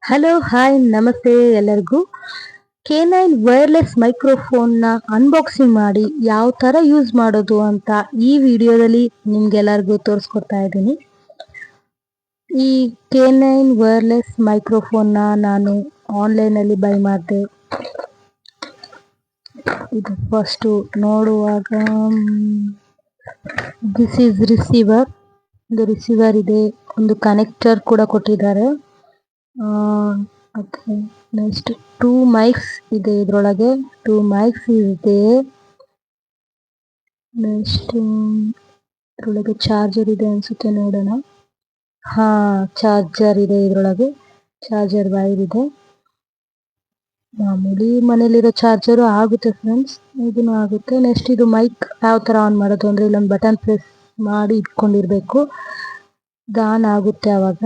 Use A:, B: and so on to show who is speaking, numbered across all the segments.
A: Hello hi ನಮಸ್ತೆ ಎಲ್ಲರಿಗೂ. K9 wireless ಮೈಕ್ರೋಫೋನ್ನ unboxing ಮಾಡಿ ಯಾವ ಥರ ಯೂಸ್ ಮಾಡೋದು ಅಂತ ಈ ವಿಡಿಯೋದಲ್ಲಿ ನಿಮ್ಗೆಲ್ಲರಿಗೂ ತೋರಿಸ್ಕೊಡ್ತಾ ಇದ್ದೀನಿ. ಈ K9 ವೈರ್ಲೆಸ್ ಮೈಕ್ರೋಫೋನ್ನ ನಾನು ಆನ್ಲೈನಲ್ಲಿ ಬೈ ಮಾಡಿದೆ. ಇದು ಫಸ್ಟು ನೋಡುವಾಗ ದಿಸ್ ಈಸ್ ರಿಸೀವರ್. ಒಂದು ರಿಸೀವರ್ ಇದೆ, ಒಂದು ಕನೆಕ್ಟರ್ ಕೂಡ ಕೊಟ್ಟಿದ್ದಾರೆ. ಓಕೆ, ನೆಕ್ಸ್ಟ್ 2 ಮೈಕ್ಸ್ ಇದೆ ಇದರೊಳಗೆ. 2 ಮೈಕ್ಸ್ ಇದೆ. ನೆಕ್ಸ್ಟ್ ಇದರೊಳಗೆ ಚಾರ್ಜರ್ ಇದೆ ಅನ್ಸುತ್ತೆ, ನೋಡೋಣ. ಚಾರ್ಜರ್ ಇದೆ ಇದರೊಳಗೆ, ಚಾರ್ಜರ್ ವೈರ್ ಇದೆ. ಮಾಮೂಲಿ ಮನೇಲಿರೋ ಚಾರ್ಜರು ಆಗುತ್ತೆ ಫ್ರೆಂಡ್ಸ್, ಇದನ್ನು ಆಗುತ್ತೆ. ನೆಕ್ಸ್ಟ್ ಇದು ಮೈಕ್ ಯಾವ ಥರ ಆನ್ ಮಾಡೋದು ಅಂದರೆ ಇಲ್ಲೊಂದು ಬಟನ್ ಪ್ರೆಸ್ ಮಾಡಿ ಇಟ್ಕೊಂಡಿರಬೇಕು, ಇದು ಆನ್ ಆಗುತ್ತೆ. ಆವಾಗ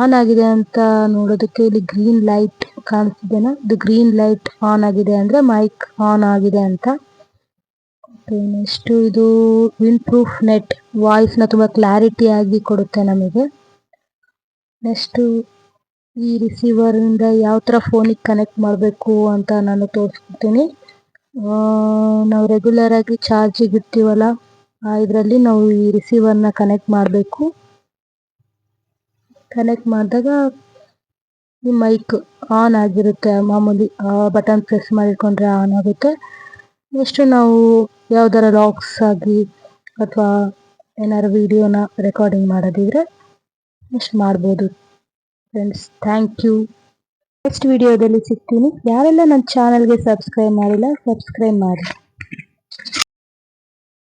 A: ಆನ್ ಆಗಿದೆ ಅಂತ ನೋಡೋದಕ್ಕೆ ಇಲ್ಲಿ ಗ್ರೀನ್ ಲೈಟ್ ಕಾಣಿಸ್ತಿದೆನಾ, ಇದು ಗ್ರೀನ್ ಲೈಟ್ ಆನ್ ಆಗಿದೆ ಅಂದರೆ ಮೈಕ್ ಆನ್ ಆಗಿದೆ ಅಂತ. ನೆಕ್ಸ್ಟ್ ಇದು ವಿಂಡ್ ಪ್ರೂಫ್ ನೆಟ್, ವಾಯ್ಸ್ನ ತುಂಬ ಕ್ಲಾರಿಟಿಯಾಗಿ ಕೊಡುತ್ತೆ ನಮಗೆ. ನೆಕ್ಸ್ಟು ಈ ರಿಸೀವರಿಂದ ಯಾವ ಥರ ಫೋನಿಗೆ ಕನೆಕ್ಟ್ ಮಾಡಬೇಕು ಅಂತ ನಾನು ತೋರಿಸ್ಕೊಡ್ತೀನಿ. ನಾವು ರೆಗ್ಯುಲರಾಗಿ ಚಾರ್ಜಿಗೆ ಇಡ್ತೀವಲ್ಲ, ಇದರಲ್ಲಿ ನಾವು ಈ ರಿಸೀವರ್ನ ಕನೆಕ್ಟ್ ಮಾಡಬೇಕು. ಕನೆಕ್ಟ್ ಮಾಡಿದಾಗ ಈ ಮೈಕ್ ಆನ್ ಆಗಿರುತ್ತೆ, ಮಾಮೂಲಿ ಬಟನ್ ಪ್ರೆಸ್ ಮಾಡಿಕೊಂಡ್ರೆ ಆನ್ ಆಗುತ್ತೆ. ನೆಕ್ಸ್ಟು ನಾವು ಯಾವ್ದಾರ ಲಾಗ್ಸ್ ಆಗಿ ಅಥವಾ ಏನಾರು ವಿಡಿಯೋನ ರೆಕಾರ್ಡಿಂಗ್ ಮಾಡೋದಿದ್ರೆ ನೆಕ್ಸ್ಟ್ ಮಾಡ್ಬೋದು ಫ್ರೆಂಡ್ಸ್. Thank you. ನೆಕ್ಸ್ಟ್ ವಿಡಿಯೋದಲ್ಲಿ ಸಿಗ್ತೀನಿ. ಯಾರೆಲ್ಲ ನನ್ನ ಚಾನಲ್ಗೆ ಸಬ್ಸ್ಕ್ರೈಬ್ ಮಾಡಿಲ್ಲ, ಸಬ್ಸ್ಕ್ರೈಬ್ ಮಾಡಿ.